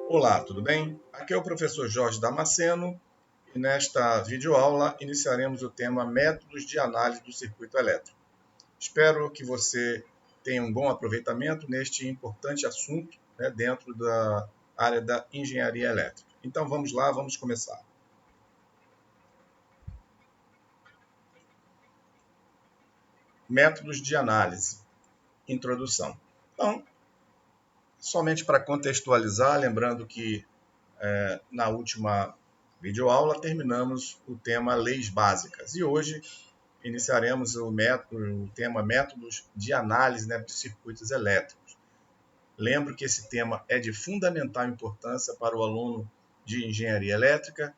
Olá, tudo bem? Aqui é o professor Jorge Damasceno e nesta videoaula iniciaremos o tema Métodos de Análise do Circuito Elétrico. Espero que você tenha um bom aproveitamento neste importante assunto, dentro da área da engenharia elétrica. Então vamos lá, vamos começar. Métodos de análise. Introdução. Então, somente para contextualizar, lembrando que na última videoaula terminamos o tema Leis Básicas e hoje iniciaremos o tema Métodos de Análise, de circuitos elétricos. Lembro que esse tema é de fundamental importância para o aluno de engenharia elétrica,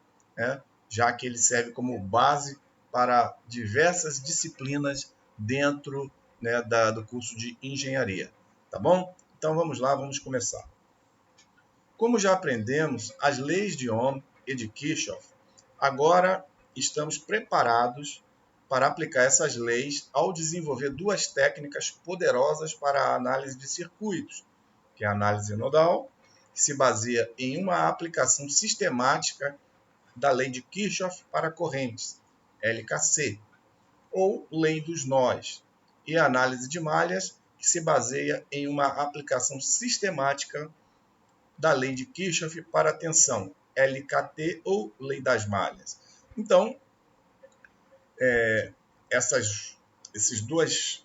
já que ele serve como base para diversas disciplinas dentro do curso de engenharia. Tá bom? Então vamos lá, vamos começar. Como já aprendemos as leis de Ohm e de Kirchhoff, agora estamos preparados para aplicar essas leis ao desenvolver duas técnicas poderosas para a análise de circuitos, que é a análise nodal, que se baseia em uma aplicação sistemática da lei de Kirchhoff para correntes, LKC, ou lei dos nós, e a análise de malhas, que se baseia em uma aplicação sistemática da lei de Kirchhoff para a tensão, LKT ou lei das malhas. Então, essas duas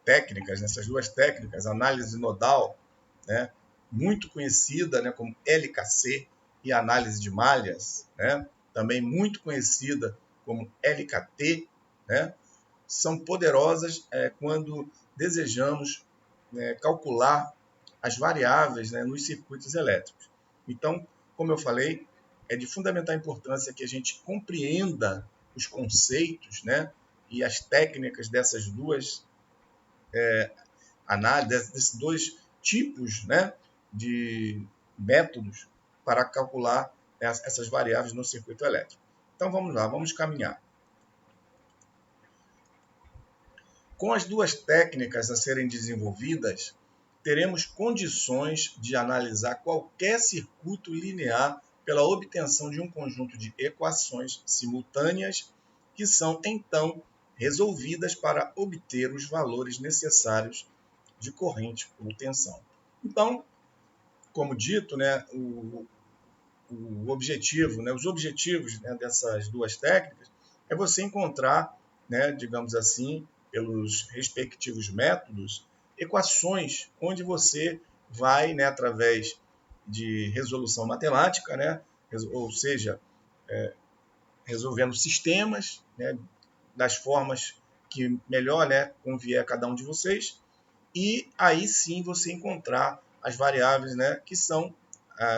técnicas, análise nodal, muito conhecida como LKC, e análise de malhas, também muito conhecida como LKT, são poderosas quando desejamos calcular as variáveis nos circuitos elétricos. Então, como eu falei, é de fundamental importância que a gente compreenda os conceitos e as técnicas dessas duas análises, desses dois tipos de métodos para calcular essas variáveis no circuito elétrico. Então vamos lá, vamos caminhar. Com as duas técnicas a serem desenvolvidas, teremos condições de analisar qualquer circuito linear pela obtenção de um conjunto de equações simultâneas que são, então, resolvidas para obter os valores necessários de corrente ou tensão. Então, como dito, os objetivos dessas duas técnicas é você encontrar, digamos assim, pelos respectivos métodos, equações onde você vai, através de resolução matemática, ou seja, resolvendo sistemas, das formas que melhor convier a cada um de vocês, e aí sim você encontrar as variáveis que são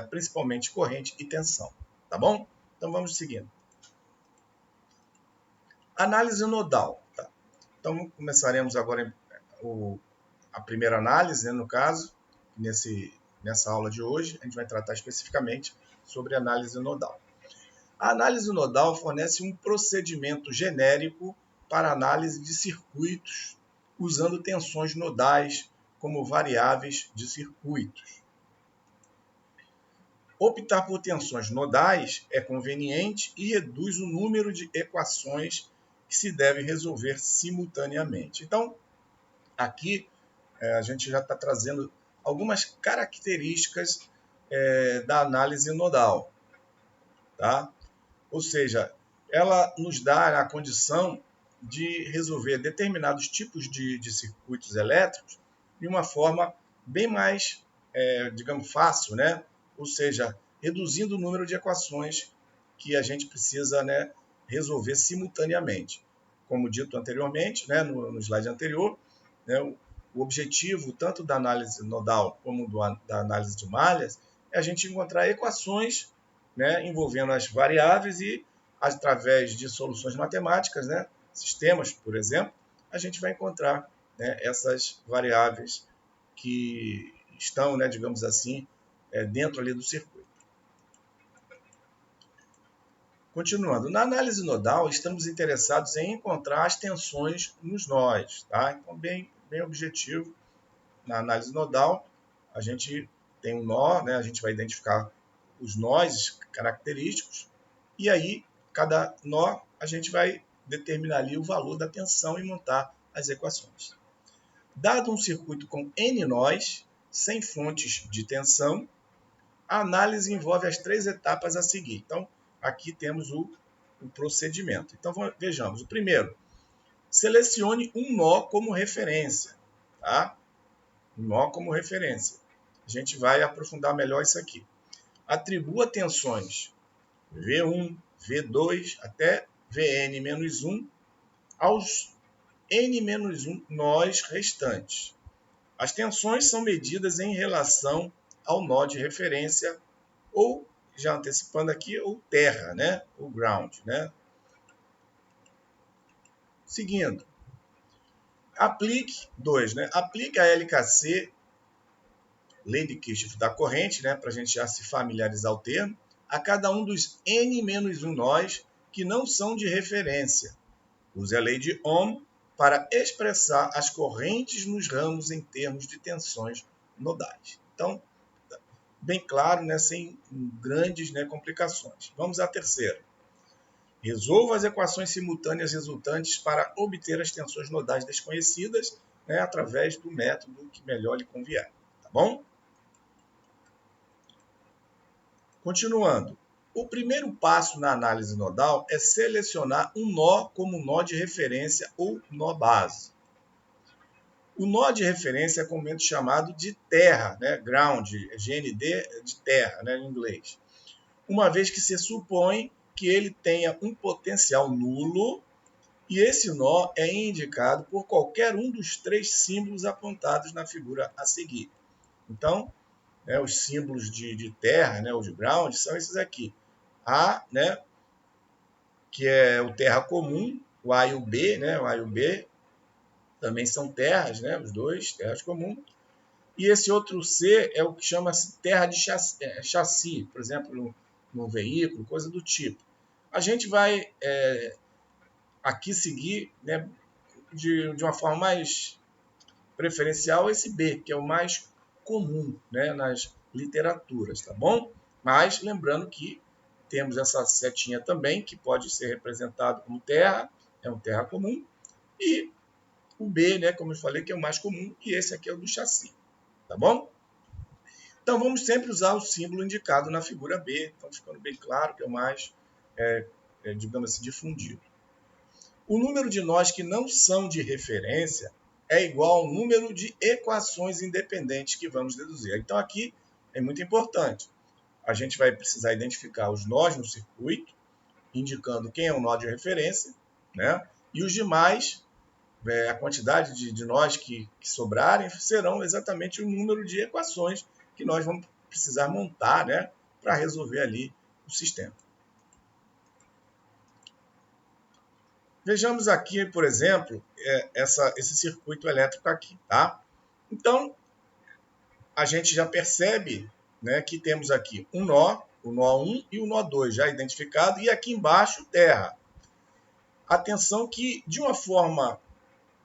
principalmente corrente e tensão. Tá bom? Então vamos seguindo. Análise nodal. Tá? Então começaremos agora a primeira análise, no caso, nessa aula de hoje, a gente vai tratar especificamente sobre análise nodal. A análise nodal fornece um procedimento genérico para análise de circuitos, usando tensões nodais como variáveis de circuitos. Optar por tensões nodais é conveniente e reduz o número de equações que se deve resolver simultaneamente. Então, aqui a gente já está trazendo algumas características da análise nodal. Tá? Ou seja, ela nos dá a condição de resolver determinados tipos de circuitos elétricos de uma forma bem mais, digamos, fácil, ou seja, reduzindo o número de equações que a gente precisa resolver simultaneamente. Como dito anteriormente, no slide anterior, o objetivo tanto da análise nodal como da análise de malhas é a gente encontrar equações envolvendo as variáveis e, através de soluções matemáticas, sistemas, por exemplo, a gente vai encontrar essas variáveis que estão, digamos assim, dentro ali do circuito. Continuando, na análise nodal, estamos interessados em encontrar as tensões nos nós. Tá? Então, bem objetivo, na análise nodal, a gente tem um nó, né? A gente vai identificar os nós característicos, e aí, cada nó, a gente vai determinar ali o valor da tensão e montar as equações. Dado um circuito com N nós, sem fontes de tensão, a análise envolve as 3 etapas a seguir. Então, aqui temos o procedimento. Então, vejamos. O primeiro, selecione um nó como referência. Tá? Um nó como referência. A gente vai aprofundar melhor isso aqui. Atribua tensões V1, V2 até Vn-1 aos N-1 nós restantes. As tensões são medidas em relação ao nó de referência, ou, já antecipando aqui, o terra, né? O ground. Né? Seguindo, aplique a LKC, lei de Kirchhoff da corrente, né? Para a gente já se familiarizar o termo, a cada um dos N-1 nós que não são de referência. Use a lei de Ohm para expressar as correntes nos ramos em termos de tensões nodais. Então, bem claro, né, sem grandes, né, complicações. Vamos à terceira. Resolva as equações simultâneas resultantes para obter as tensões nodais desconhecidas, né, através do método que melhor lhe convier. Tá bom? Continuando. O primeiro passo na análise nodal é selecionar um nó como nó de referência ou nó base. O nó de referência é comumente chamado de terra, né? Ground, GND de terra, né? Em inglês. Uma vez que se supõe que ele tenha um potencial nulo e esse nó é indicado por qualquer um dos 3 símbolos apontados na figura a seguir. Então, né, os símbolos de terra, né, ou de ground, são esses aqui. A, né, que é o terra comum, o A e o B, né, o A e o B também são terras, né, os dois, terras comuns. E esse outro C é o que chama-se terra de chassi, por exemplo, no veículo, coisa do tipo. A gente vai aqui seguir, né, de uma forma mais preferencial esse B, que é o mais comum, né, nas literaturas, tá bom? Mas lembrando que temos essa setinha também, que pode ser representado como terra, é um terra comum, e o B, né, como eu falei, que é o mais comum, e esse aqui é o do chassi, tá bom? Então, vamos sempre usar o símbolo indicado na figura B, então ficando bem claro que é o mais, digamos assim, difundido. O número de nós que não são de referência é igual ao número de equações independentes que vamos deduzir. Então, aqui é muito importante. A gente vai precisar identificar os nós no circuito, indicando quem é o nó de referência, né? E os demais, a quantidade de nós que sobrarem, serão exatamente o número de equações que nós vamos precisar montar, né, para resolver ali o sistema. Vejamos aqui, por exemplo, esse circuito elétrico aqui. Tá? Então, a gente já percebe, né, que temos aqui um nó, o nó 1 e o nó 2 já identificado, e aqui embaixo terra. Atenção que, de uma forma,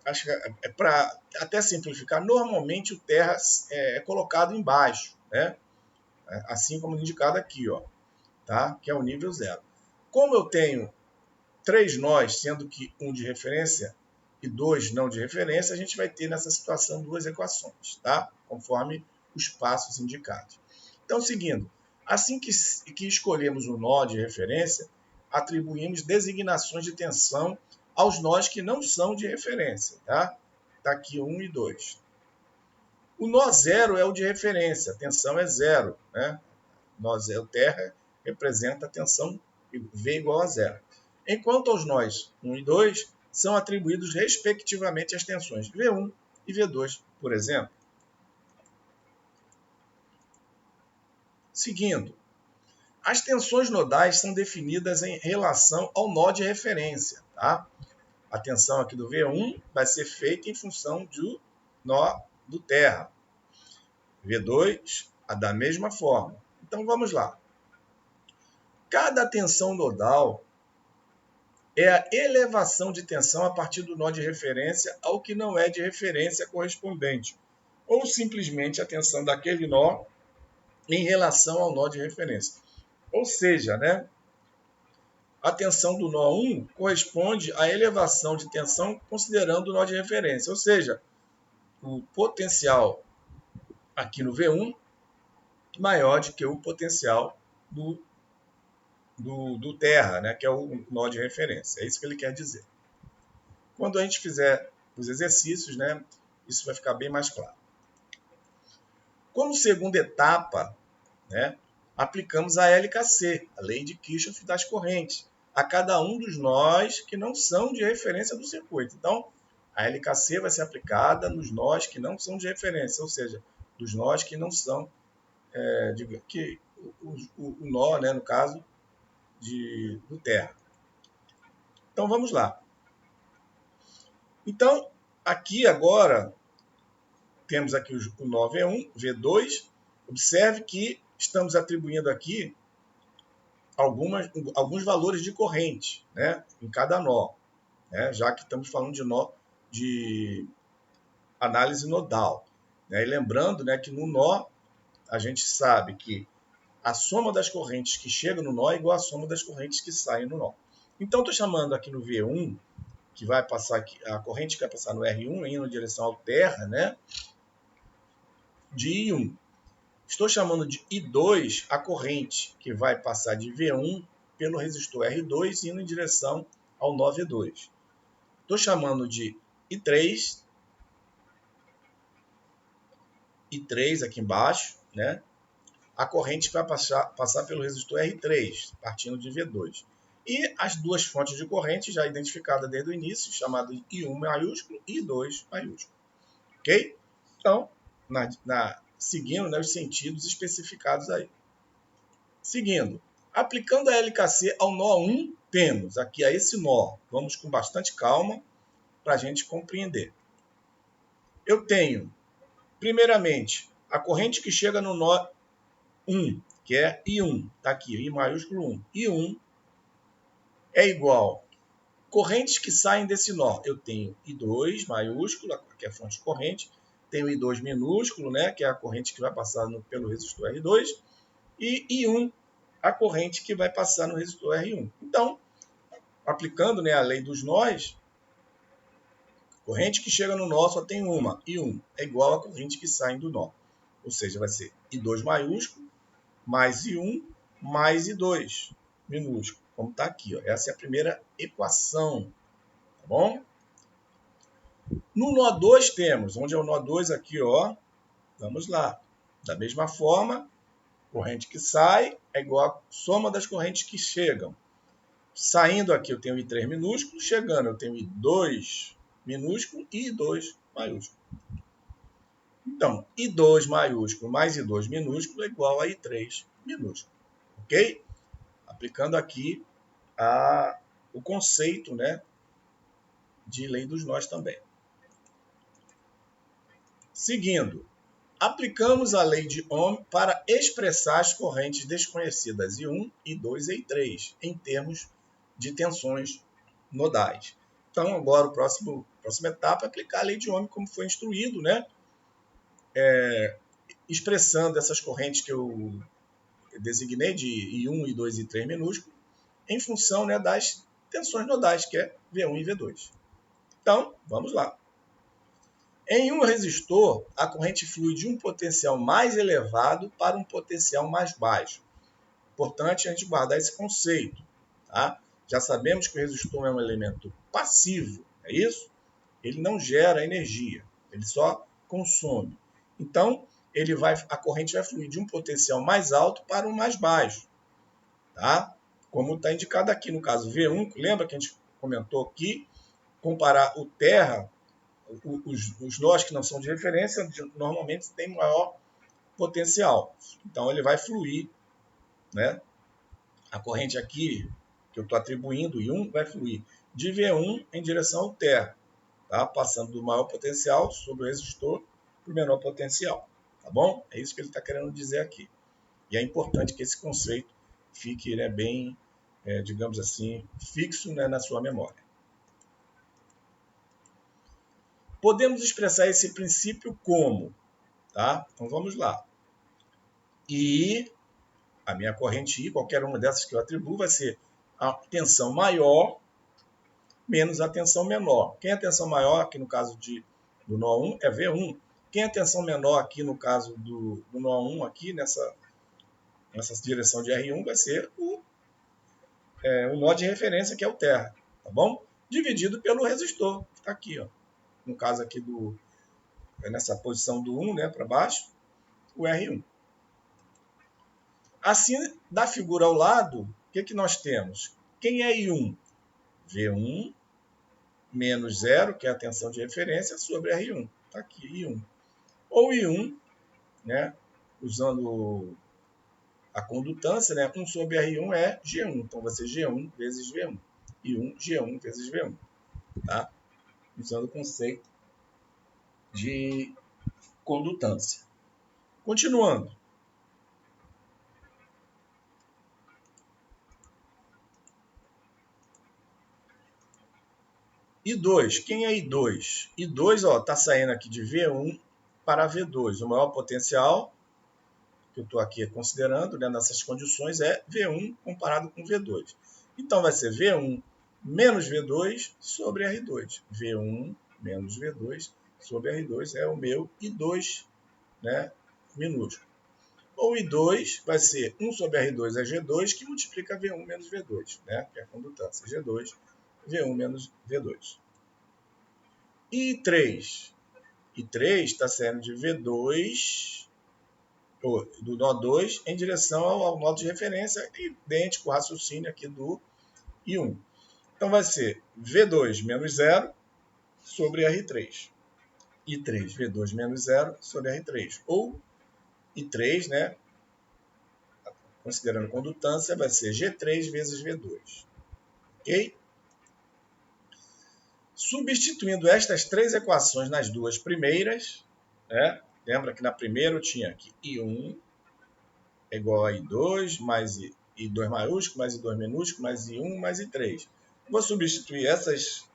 acho que para até simplificar, normalmente o terra é colocado embaixo, né? Assim como indicado aqui, ó, tá? Que é o nível 0. Como eu tenho 3 nós, sendo que um de referência e 2 não de referência, a gente vai ter nessa situação 2 equações, tá? Conforme os passos indicados. Então, seguindo, assim que escolhemos o nó de referência, atribuímos designações de tensão aos nós que não são de referência, tá? Tá aqui 1 e 2. O nó 0 é o de referência, a tensão é 0, né? Nó 0 terra representa a tensão V igual a 0. Enquanto aos nós 1 e 2 são atribuídos respectivamente as tensões V1 e V2, por exemplo. Seguindo, as tensões nodais são definidas em relação ao nó de referência. Tá? A tensão aqui do V1 vai ser feita em função do nó do terra. V2, da mesma forma. Então vamos lá. Cada tensão nodal é a elevação de tensão a partir do nó de referência ao que não é de referência correspondente, ou simplesmente a tensão daquele nó em relação ao nó de referência. Ou seja, né, a tensão do nó 1 corresponde à elevação de tensão considerando o nó de referência. Ou seja, o potencial aqui no V1 maior do que o potencial do terra, né, que é o nó de referência. É isso que ele quer dizer. Quando a gente fizer os exercícios, né, isso vai ficar bem mais claro. Como segunda etapa, né, aplicamos a LKC, a lei de Kirchhoff das correntes, a cada um dos nós que não são de referência do circuito. Então, a LKC vai ser aplicada nos nós que não são de referência, ou seja, dos nós que não são, o nó, né, no caso, do terra. Então, vamos lá. Então, aqui agora, temos aqui o nó V1, V2. Observe que estamos atribuindo aqui alguns valores de corrente, né, em cada nó, né, já que estamos falando de nó de análise nodal. Né, e lembrando, né, que no nó, a gente sabe que a soma das correntes que chegam no nó é igual à soma das correntes que saem no nó. Então, estou chamando aqui no V1, que vai passar aqui, a corrente que vai passar no R1, indo em direção ao terra, né, de I1. Estou chamando de I2 a corrente que vai passar de V1 pelo resistor R2 indo em direção ao nó V2. Estou chamando de I3 aqui embaixo, né? A corrente que vai passar pelo resistor R3, partindo de V2. E as duas fontes de corrente já identificadas desde o início, chamadas I1 maiúsculo e I2 maiúsculo. Ok? Então, seguindo, né, os sentidos especificados aí. Seguindo, aplicando a LKC ao nó 1, temos aqui a esse nó. Vamos com bastante calma para a gente compreender. Eu tenho, primeiramente, a corrente que chega no nó 1, que é I1. Está aqui, I maiúsculo 1. I1 é igual correntes que saem desse nó. Eu tenho I2 maiúsculo, que é a fonte de corrente. Tenho I2 minúsculo, né, que é a corrente que vai passar pelo resistor R2. E I1, a corrente que vai passar no resistor R1. Então, aplicando, né, a lei dos nós, corrente que chega no nó só tem uma, I1, é igual à corrente que sai do nó. Ou seja, vai ser I2 maiúsculo, mais I1, mais I2 minúsculo, como está aqui. Ó. Essa é a primeira equação, tá bom? No nó 2 temos, onde é o nó 2 aqui, ó, vamos lá. Da mesma forma, corrente que sai é igual à soma das correntes que chegam. Saindo aqui eu tenho I3 minúsculo, chegando eu tenho I2 minúsculo e I2 maiúsculo. Então, I2 maiúsculo mais I2 minúsculo é igual a I3 minúsculo. Ok? Aplicando aqui o conceito, né, de lei dos nós também. Seguindo, aplicamos a lei de Ohm para expressar as correntes desconhecidas I1, I2 e I3 em termos de tensões nodais. Então, agora, a próxima etapa é aplicar a lei de Ohm como foi instruído, né? Expressando essas correntes que eu designei de I1, I2 e I3 minúsculo em função, né, das tensões nodais, que é V1 e V2. Então, vamos lá. Em um resistor, a corrente flui de um potencial mais elevado para um potencial mais baixo. Importante a gente guardar esse conceito. Tá? Já sabemos que o resistor é um elemento passivo, é isso? Ele não gera energia, ele só consome. Então, a corrente vai fluir de um potencial mais alto para um mais baixo. Tá? Como está indicado aqui no caso V1, lembra que a gente comentou aqui, comparar o terra, os nós que não são de referência, normalmente têm maior potencial. Então, ele vai fluir, né? A corrente aqui, que eu estou atribuindo, I1, vai fluir de V1 em direção ao terra, tá? Passando do maior potencial sobre o resistor para o menor potencial. Tá bom? É isso que ele está querendo dizer aqui. E é importante que esse conceito fique, né, bem, digamos assim, fixo, né, na sua memória. Podemos expressar esse princípio como? Tá? Então vamos lá. E a minha corrente I, qualquer uma dessas que eu atribuo, vai ser a tensão maior menos a tensão menor. Quem é a tensão maior, aqui no caso do nó 1, é V1. Quem é a tensão menor aqui no caso do nó 1, aqui nessa direção de R1, vai ser o nó de referência, que é o terra, tá bom? Dividido pelo resistor, que está aqui, ó. No caso aqui nessa posição do 1, né, para baixo, o R1. Assim, da figura ao lado, o que nós temos? Quem é I1? V1 menos 0, que é a tensão de referência, sobre R1. Está aqui, I1. Ou I1, né, usando a condutância, né, 1 sobre R1 é G1. Então, vai ser G1 vezes V1. I1, G1 vezes V1. Tá? Usando o conceito de condutância. Continuando. I2, quem é I2? I2 está saindo aqui de V1 para V2. O maior potencial que eu estou aqui considerando, né, nessas condições é V1 comparado com V2. Então, vai ser V1 menos V2 sobre R2. V1 menos V2 sobre R2 é o meu I2, né, minúsculo. Ou I2 vai ser 1 sobre R2 é G2, que multiplica V1 menos V2, né, que é a condutância. G2, V1 menos V2. I3 está saindo de V2, do nó 2, em direção ao nó de referência, idêntico ao raciocínio aqui do I1. Então, vai ser V2 menos 0 sobre R3. I3, V2 menos 0 sobre R3. Ou I3, né, considerando condutância, vai ser G3 vezes V2. Ok? Substituindo estas três equações nas duas primeiras, né, lembra que na primeira eu tinha aqui I1 é igual a I2 mais I2 maiúsculo, mais I2 minúsculo, mais I1, mais I3. Vou substituir essas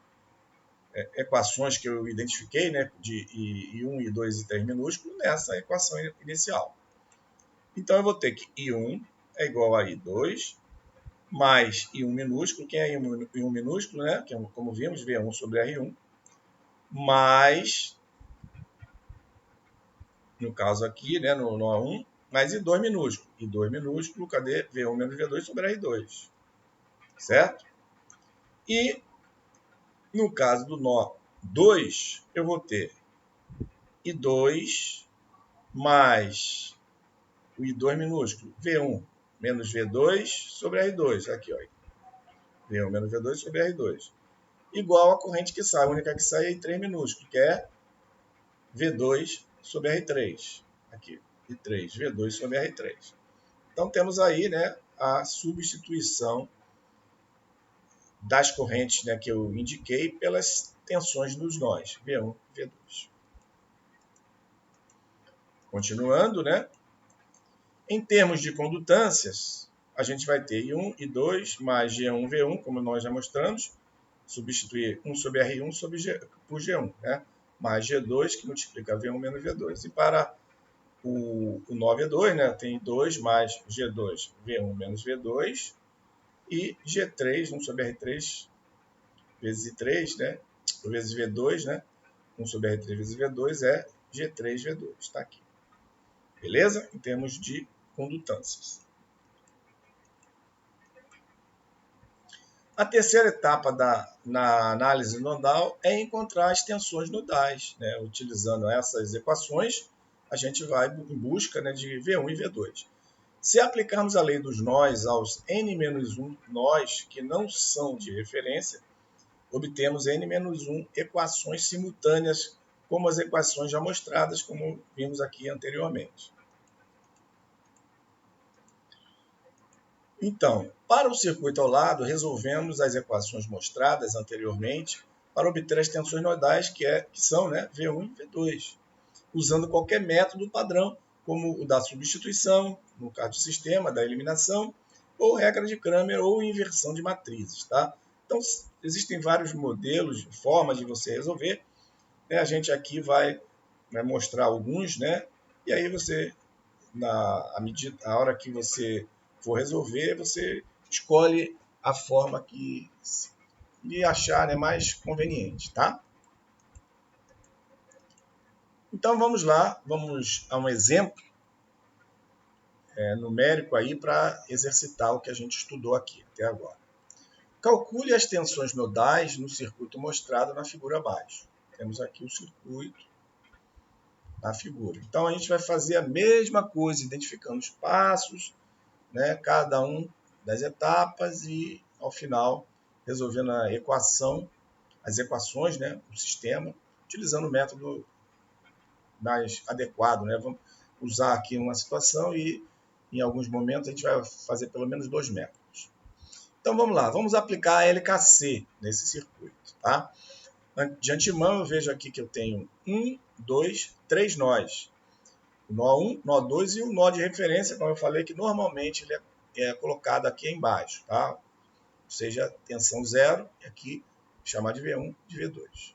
equações que eu identifiquei, né, de I1, I2 e I3 minúsculo, nessa equação inicial. Então, eu vou ter que I1 é igual a I2 mais I1 minúsculo. Quem é I1 minúsculo, né? Que, como vimos, V1 sobre R1, mais, no caso aqui, né, no nó 1, mais I2 minúsculo. I2 minúsculo, cadê? V1 menos V2 sobre R2. Certo? E, no caso do nó 2, eu vou ter I2 mais o I2 minúsculo, V1 menos V2 sobre R2. Aqui, ó. V1 menos V2 sobre R2. Igual a corrente que sai. A única que sai é I3 minúsculo, que é V2 sobre R3. Aqui, I3, V2 sobre R3. Então, temos aí, né, a substituição das correntes, né, que eu indiquei pelas tensões dos nós, V1 e V2. Continuando, né? Em termos de condutâncias, a gente vai ter I1 e I2 mais G1, V1, como nós já mostramos, substituir 1 sobre R1 por G1, né? Mais G2, que multiplica V1 menos V2. E para o nó V2, né, tem 2 mais G2, V1 menos V2, e G3, 1 sobre R3 vezes I3, né, vezes V2, né, 1 sobre R3 vezes V2 é G3, V2, está aqui. Beleza? Em termos de condutâncias. A terceira etapa na análise nodal é encontrar as tensões nodais, né? Utilizando essas equações, a gente vai em busca, né, de V1 e V2. Se aplicarmos a lei dos nós aos n-1 nós que não são de referência, obtemos n-1 equações simultâneas, como as equações já mostradas, como vimos aqui anteriormente. Então, para o circuito ao lado, resolvemos as equações mostradas anteriormente para obter as tensões nodais, que são, né, V1 e V2, usando qualquer método padrão, como o da substituição, no caso do sistema, da eliminação, ou regra de Cramer ou inversão de matrizes. Tá? Então, existem vários modelos, formas de você resolver. A gente aqui vai mostrar alguns, né? E aí você, a hora que você for resolver, você escolhe a forma que lhe achar, né, mais conveniente, tá? Então vamos lá, vamos a um exemplo numérico aí para exercitar o que a gente estudou aqui até agora. Calcule as tensões nodais no circuito mostrado na figura abaixo. Temos aqui o circuito na figura. Então a gente vai fazer a mesma coisa, identificando os passos, né, cada um das etapas e ao final resolvendo a equação, as equações, né, do sistema, utilizando o método mais adequado, né? Vamos usar aqui uma situação e em alguns momentos a gente vai fazer pelo menos 2 métodos. Então vamos lá, vamos aplicar a LKC nesse circuito, tá? De antemão eu vejo aqui que eu tenho 1, 2, 3 nós. O nó 1, nó 2 e o nó de referência, como eu falei, que normalmente ele é colocado aqui embaixo, tá? Ou seja, tensão 0, e aqui chamar de V1, de V2.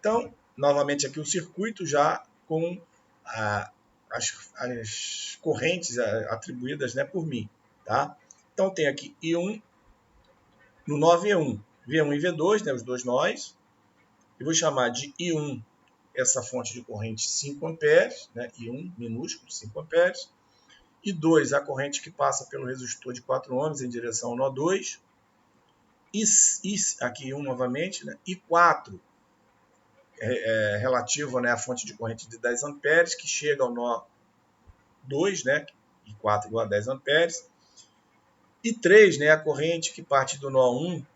Então, novamente aqui o circuito já com as correntes atribuídas, né, por mim, tá? Então tem aqui I1 no nó V1, V1 e V2, né, os dois nós. Eu vou chamar de I1 essa fonte de corrente 5 amperes, né, I1 minúsculo, 5 amperes. I2 a corrente que passa pelo resistor de 4 ohms em direção ao nó 2. Aqui I1 novamente, né, I4 relativo, né, à fonte de corrente de 10 amperes, que chega ao nó 2, né, e 4 igual a 10 amperes. E 3, né, a corrente que parte do nó 1,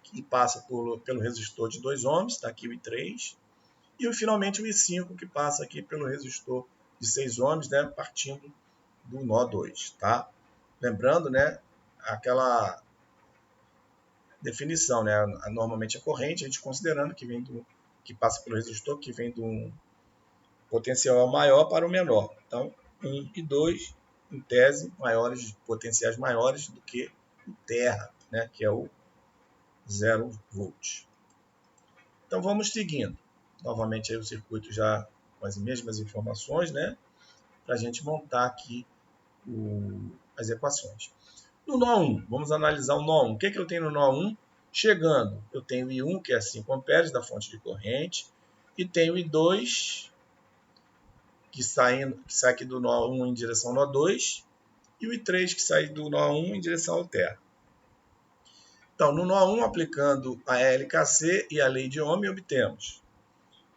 que passa pelo resistor de 2 ohms, está aqui o I3. E finalmente o I5, que passa aqui pelo resistor de 6 ohms, né, partindo do nó 2. Tá? Lembrando, né, aquela definição, né, normalmente a corrente, a gente considerando que passa pelo resistor, que vem do potencial maior para o menor. Então, 1 e 2, em tese, potenciais maiores do que o terra, né, que é o 0 volt. Então, vamos seguindo. Novamente, aí o circuito já com as mesmas informações, né, para a gente montar aqui as equações. No nó 1, vamos analisar o nó 1. O que eu tenho no nó 1? Chegando, eu tenho I1, que é 5 amperes da fonte de corrente, e tenho I2, que sai aqui do nó 1 em direção ao nó 2, e o I3 que sai do nó 1 em direção ao terra. Então, no nó 1, aplicando a LKC e a lei de Ohm, obtemos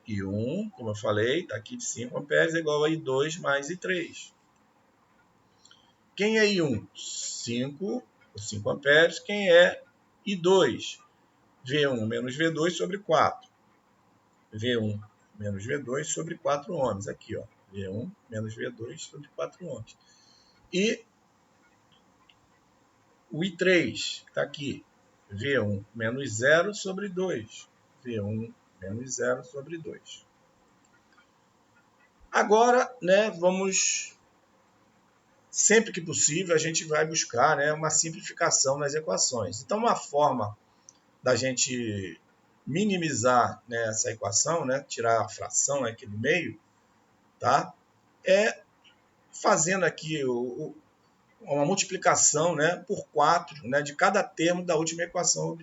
I1, como eu falei, está aqui de 5 amperes, é igual a I2 mais I3. Quem é I1? 5 amperes. Quem é I2? V1 menos V2 sobre 4. V1 menos V2 sobre 4 ohms. Aqui, ó. V1 menos V2 sobre 4 ohms. E o I3 está aqui. V1 menos 0 sobre 2. V1 menos 0 sobre 2. Agora, né, vamos... Sempre que possível, a gente vai buscar, né, uma simplificação nas equações. Então, uma forma da gente minimizar, né, essa equação, né, tirar a fração aqui do meio, tá? É fazendo aqui uma multiplicação, né, por 4, né, de cada termo da última equação,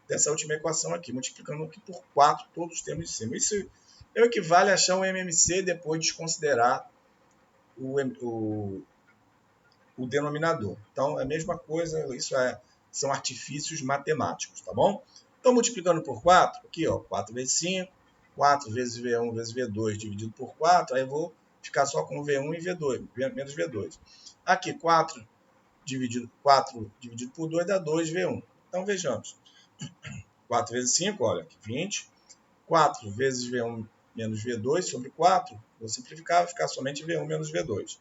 dessa última equação aqui, multiplicando aqui por 4 todos os termos de cima. Isso equivale a achar um MMC depois de desconsiderar o denominador. Então, é a mesma coisa, são artifícios matemáticos, tá bom? Então, multiplicando por 4, aqui, ó, 4 vezes 5, 4 vezes V1 vezes V2 dividido por 4, aí eu vou ficar só com V1 e V2, menos V2. Aqui, 4 dividido por 2 dá 2V1. Então, vejamos. 4 vezes 5, olha, aqui, 20. 4 vezes V1 menos V2 sobre 4, vou simplificar, vai ficar somente V1 menos V2.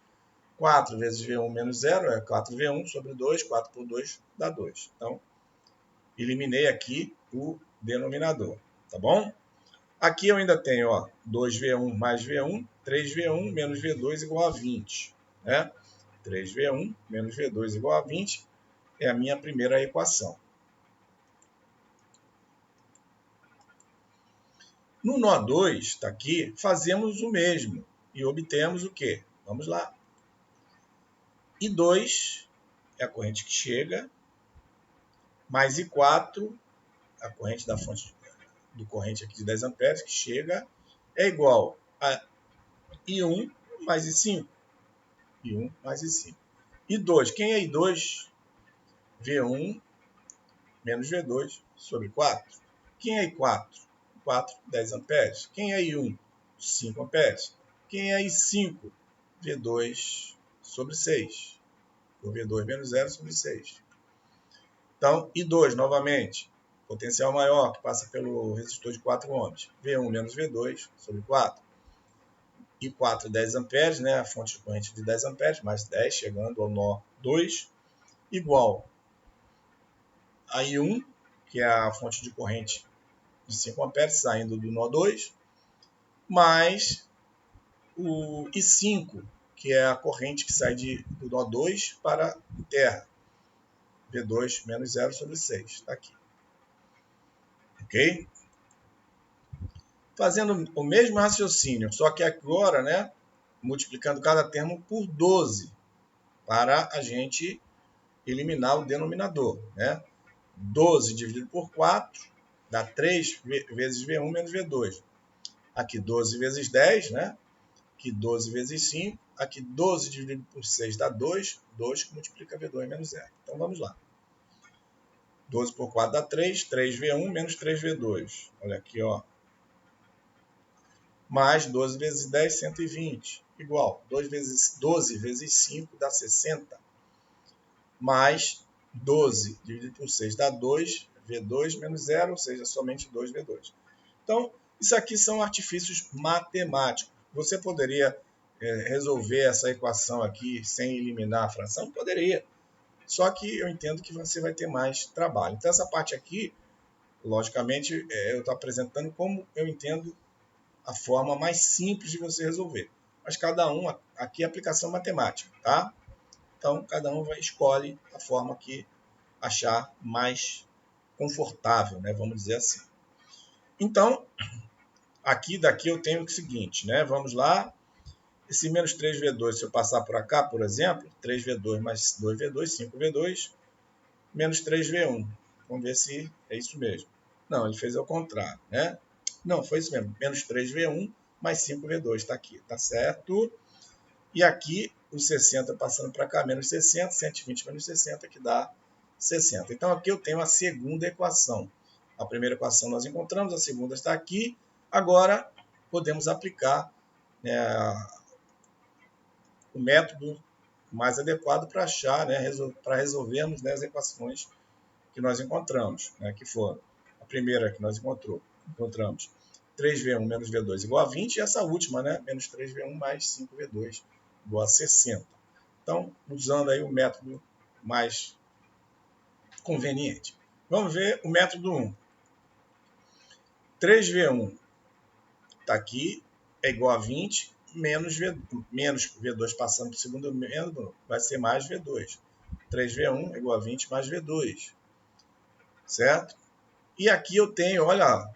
4 vezes V1 menos 0 é 4V1 sobre 2, 4 por 2 dá 2. Então, eliminei aqui o denominador, tá bom? Aqui eu ainda tenho, ó, 2V1 mais V1, 3V1 menos V2 igual a 20. Né? 3V1 menos V2 igual a 20 é a minha primeira equação. No nó 2, está aqui, fazemos o mesmo e obtemos o quê? Vamos lá. I2 é a corrente que chega, mais I4, a corrente da fonte do corrente aqui de 10 amperes, que chega, é igual a I1 mais I5. I1 mais I5. I2, quem é I2? V1 menos V2 sobre 4. Quem é I4? 4, 10 amperes. Quem é I1? 5 amperes. Quem é I5? V2 sobre 6. Por V2 menos 0 sobre 6. Então, I2, novamente, potencial maior, que passa pelo resistor de 4 ohms. V1 menos V2 sobre 4. I4, 10 amperes, né? A fonte de corrente de 10 amperes, mais 10, chegando ao nó 2, igual a I1, que é a fonte de corrente de 5 amperes, saindo do nó 2, mais o I5, que é a corrente que sai do nó 2 para o terra. V2 menos 0 sobre 6. Está aqui. Ok? Fazendo o mesmo raciocínio, só que agora, né, multiplicando cada termo por 12, para a gente eliminar o denominador. Né? 12 dividido por 4 dá 3 vezes V1 menos V2. Aqui 12 vezes 10, né? Aqui 12 vezes 5. Aqui 12 dividido por 6 dá 2. 2 que multiplica V2 menos 0. Então vamos lá. 12 por 4 dá 3. 3V1 menos 3V2. Olha aqui, ó. Mais 12 vezes 10, 120. Igual. 12 vezes 5 dá 60. Mais 12 dividido por 6 dá 2. V2 menos 0, ou seja, somente 2V2. Então, isso aqui são artifícios matemáticos. Você poderia resolver essa equação aqui sem eliminar a fração? Poderia. Só que eu entendo que você vai ter mais trabalho. Então, essa parte aqui, logicamente, eu estou apresentando como eu entendo a forma mais simples de você resolver. Mas cada um, aqui é aplicação matemática, tá? Então, cada um escolhe a forma que achar mais confortável, né? Vamos dizer assim. Então, daqui eu tenho o seguinte, né? Vamos lá. Esse menos 3V2, se eu passar por cá, por exemplo, 3V2 mais 2V2, 5V2, menos 3V1. Vamos ver se é isso mesmo. Não, ele fez ao contrário, né? Não, foi isso mesmo. Menos 3V1 mais 5V2. Está aqui, tá certo? E aqui, o 60 passando para cá, menos 60, 120 menos 60, que dá 60. Então, aqui eu tenho a segunda equação. A primeira equação nós encontramos, a segunda está aqui. Agora, podemos aplicar o método mais adequado para achar, né, para resolvermos, né, as equações que nós encontramos, né, que foram a primeira que nós encontramos 3V1 menos V2 igual a 20, e essa última, né, menos 3V1 mais 5V2 igual a 60. Então, usando aí o método mais conveniente. Vamos ver o método 1. 3V1 está aqui, é igual a 20, menos V2 passando para o segundo método, vai ser mais V2. 3V1 é igual a 20 mais V2. Certo? E aqui eu tenho, olha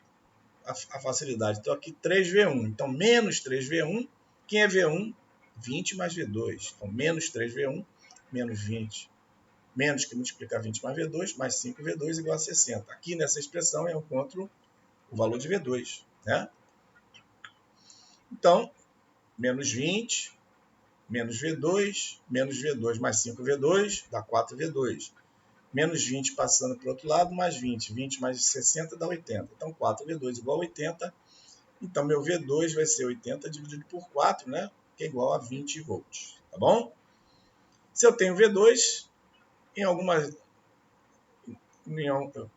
a facilidade. Então, aqui 3V1. Então, menos 3V1. Quem é V1? 20 mais V2. Então, menos 3V1, menos 20. Menos que multiplica 20 mais V2, mais 5V2 igual a 60. Aqui nessa expressão eu encontro o valor de V2. Né? Então, menos 20, menos V2 mais 5V2 dá 4V2. Menos 20 passando para o outro lado, mais 20. 20 mais 60 dá 80. Então, 4V2 igual a 80. Então, meu V2 vai ser 80 dividido por 4, né? Que é igual a 20 volts. Tá bom? Se eu tenho V2, eu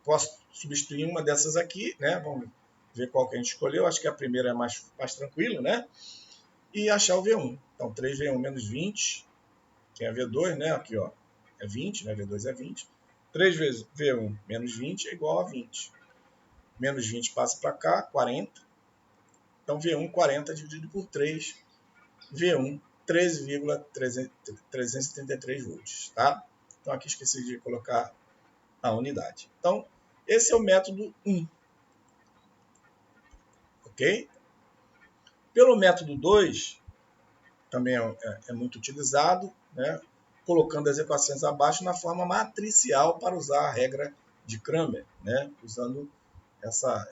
posso substituir uma dessas aqui, né? Vamos ver qual que a gente escolheu. Acho que a primeira é mais tranquila, né? E achar o V1. Então, 3V1 menos 20, que é V2, né? Aqui, ó, é 20, né? V2 é 20. 3 vezes V1 menos 20 é igual a 20. Menos 20 passa para cá, 40. Então, V1, 40 dividido por 3. V1, 13,333 volts. Tá? Então, aqui esqueci de colocar a unidade. Então, esse é o método 1. Ok? Pelo método 2, também é muito utilizado, né? Colocando as equações abaixo na forma matricial para usar a regra de Cramer, né? Usando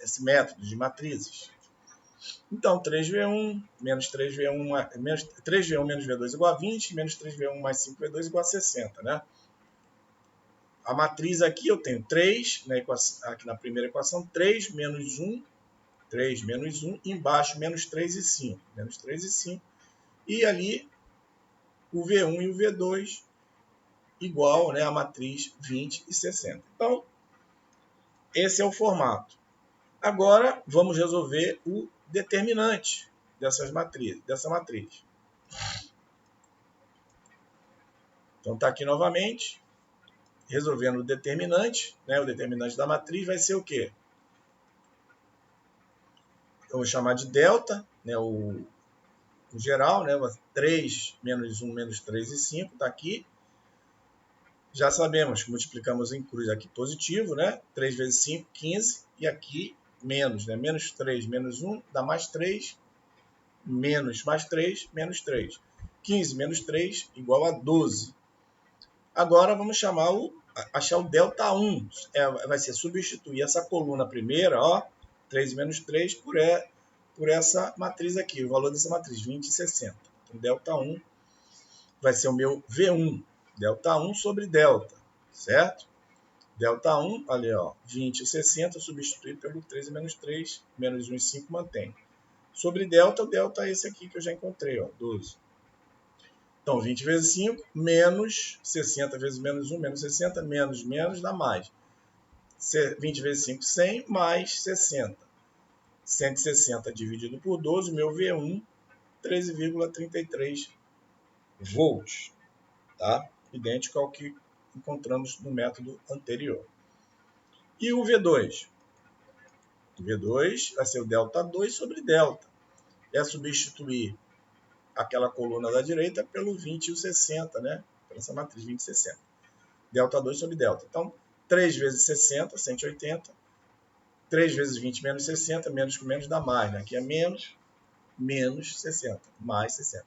esse método de matrizes. Então, 3V1 menos 3V1 menos V2 igual a 20, menos 3V1 mais 5V2 igual a 60, né? A matriz aqui eu tenho 3, aqui na primeira equação, 3 menos 1, 3 menos 1, embaixo menos 3 e 5, menos 3 e 5, e ali o V1 e o V2 igual, né, a matriz 20 e 60. Então, esse é o formato. Agora, vamos resolver o determinante dessa matriz. Então, está aqui novamente, resolvendo o determinante, né? O determinante da matriz vai ser o quê? Eu vou chamar de delta, né? O geral, né? 3 menos 1 menos 3 e 5, está aqui. Já sabemos, multiplicamos em cruz aqui positivo, né? 3 vezes 5, 15, e aqui menos, né? Menos 3 menos 1 dá mais 3, menos mais 3, menos 3. 15 menos 3 igual a 12. Agora vamos achar o delta 1. Vai ser substituir essa coluna primeira, ó, 3 menos 3, por essa matriz aqui, o valor dessa matriz, 20 e 60. Então, delta 1 vai ser o meu V1, delta 1 sobre delta, certo? Delta 1, ali, ó, 20 e 60, substituir pelo 13 menos 3, menos 1 e 5, mantém. Sobre delta, o delta é esse aqui que eu já encontrei, ó, 12. Então, 20 vezes 5, menos 60 vezes menos 1, menos 60, menos, dá mais. 20 vezes 5, 100, mais 60. 160 dividido por 12, meu V1, 13,33 volts. Tá? Idêntico ao que encontramos no método anterior. E o V2? O V2 vai ser o delta 2 sobre delta. É substituir aquela coluna da direita pelo 20 e o 60, né? Pela essa matriz 20 e 60. Delta 2 sobre delta. Então, 3 vezes 60, 180. 3 vezes 20 menos 60, menos com menos dá mais, né? Aqui é menos 60, mais 60.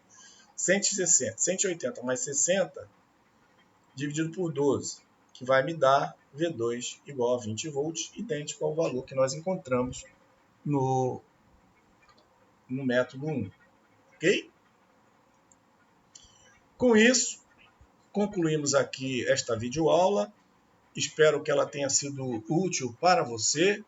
160, 180 mais 60, dividido por 12, que vai me dar V2 igual a 20 volts, idêntico ao valor que nós encontramos no método 1. Ok? Com isso, concluímos aqui esta videoaula. Espero que ela tenha sido útil para você.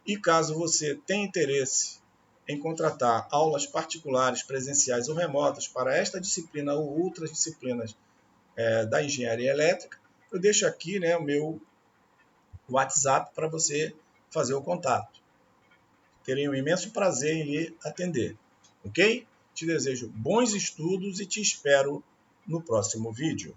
E caso você tenha interesse em contratar aulas particulares, presenciais ou remotas para esta disciplina ou outras disciplinas da engenharia elétrica, eu deixo aqui, né, o meu WhatsApp para você fazer o contato. Terei um imenso prazer em lhe atender. Ok? Te desejo bons estudos e te espero no próximo vídeo.